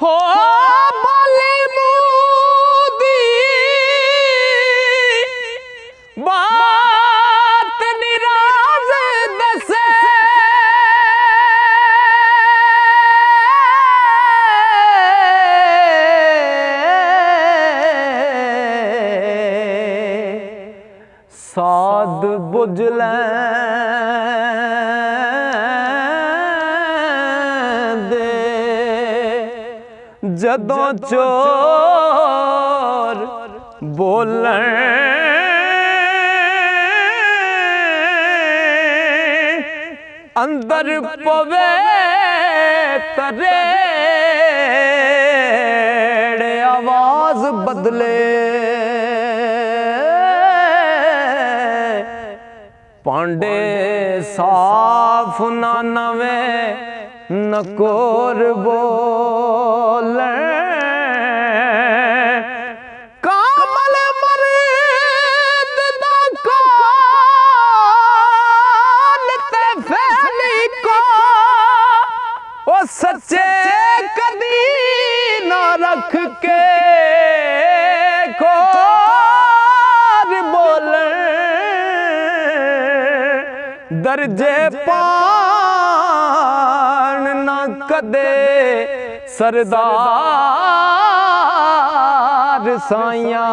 हो बोली मूदी बात निराज दसे साध बुझले जदों चोर बोलन अंदर पवे तरेड़े आवाज बदले पांडे साफ ना नवे नकोर बोले कामल मर्द दा कान ते फैली को ओ सच्चे कदी ना रख के खोर बोले दर्जे कदे सरदार साइया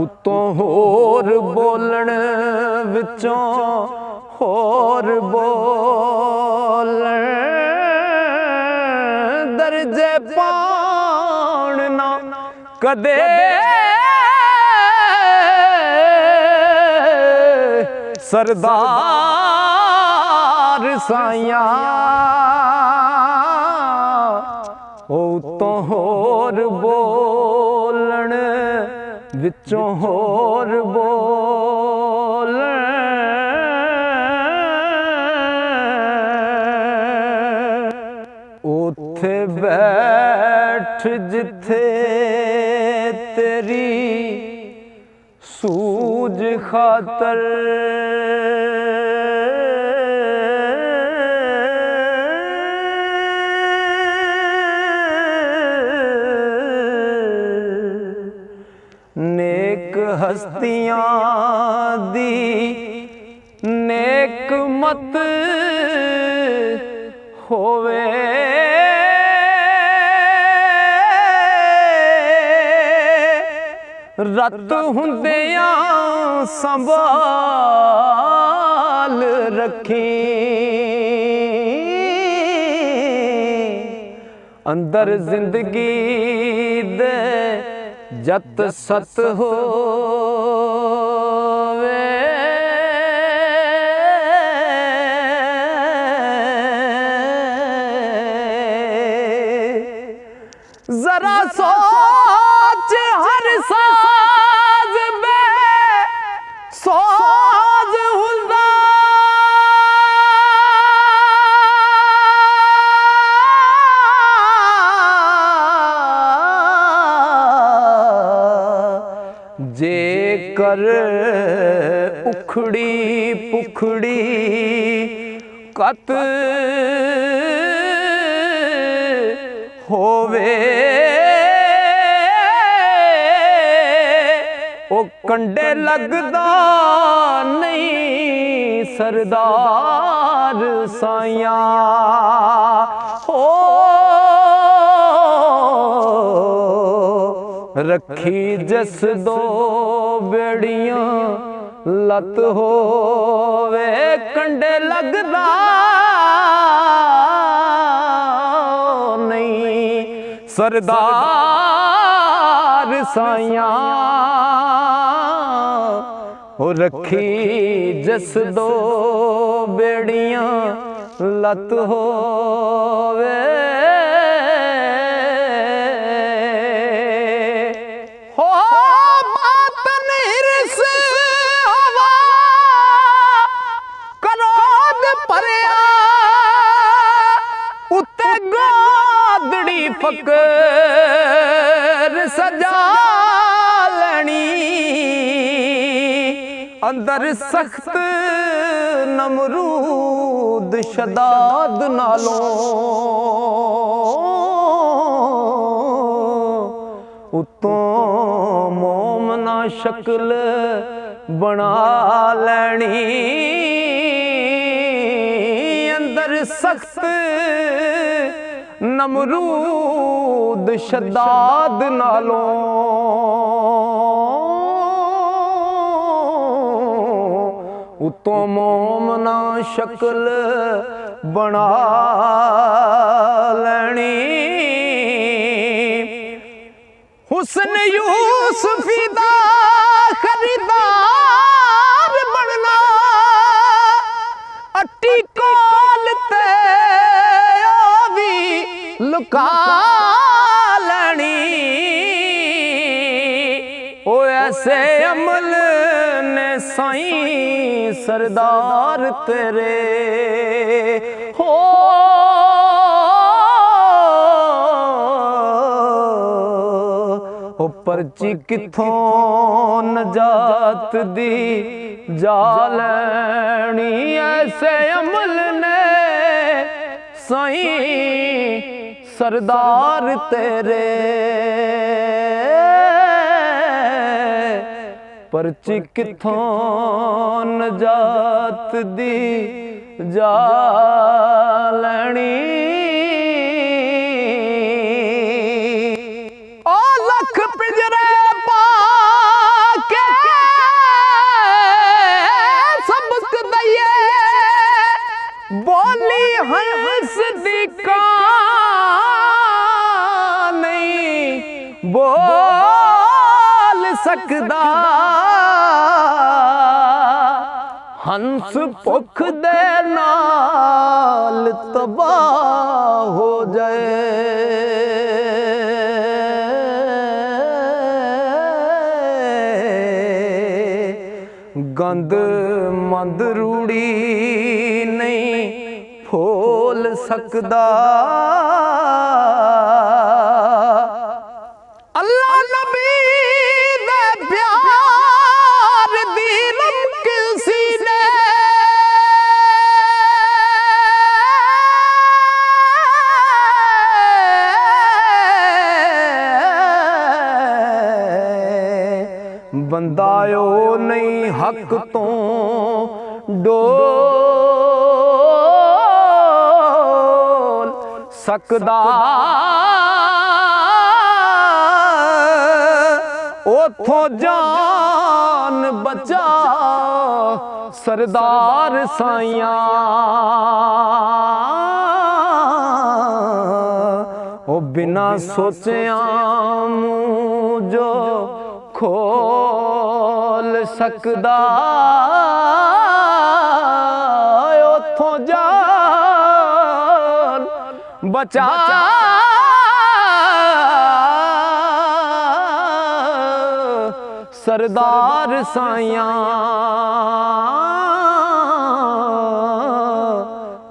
उतों होर बोलन विचों होर बोलन दर्जे पाण ना कदे सरदार साइया ओ तो होर बोलन विचों होर बोलन उथे बैठ जिथे तेरी सूझ खातर नेक हस्तियां दी नेक मत होवे रत हुंदियां संभाल रखी अंदर जिंदगी दे जत सत होवे जरा सोच हर साज में सोज हुंदा जे कर उखड़ी पुखड़ी कत होवे ओ कंडे लगदा नहीं सरदार साइया हो रखी जस दो बेड़ियां लत होवे कंडे लगदा नहीं सरदार साइया हो रखी जस दो बेड़ियां लत होवे फकर सजा लेनी अंदर सख्त नमरू नमरूद शदाद नालों उतों मोमना शक्ल बना लैनी अंदर सख्त नमरूद शदाद नालों उतों मोमना शक्ल बना लैनी हुस्न यूसुफी दा खरीदार बनना अट्टी कोल ते भी लुका लैनी ओ ऐसे अमल ने साईं सरदार तेरे हो पर्ची किथों नजात दी जा लैनी ऐसे अमल ने साईं सरदार तेरे पर्ची किथों नजात दी जा लैनी पिंजरे पाके सबक दइए बोली हंस दिका नहीं बोल सकदा हंस भुख दे नाल तबाह हो जाए गंद मंद रूड़ी नहीं फोल सकदा अल्लाह नबी दे प्यार दी मुमकिन सीने बंदायो नहीं हक तो डोल सकदा ओथों जान बचा सरदार साइयां ओ बिना सोचिया मुँह जो खोल सकदा ओथों जान बचा सरदार साइयां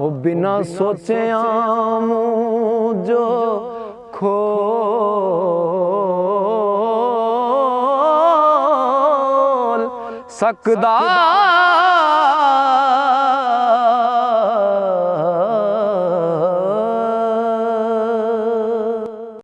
ओ बिना सोचिया मुँह जो खोल सकदा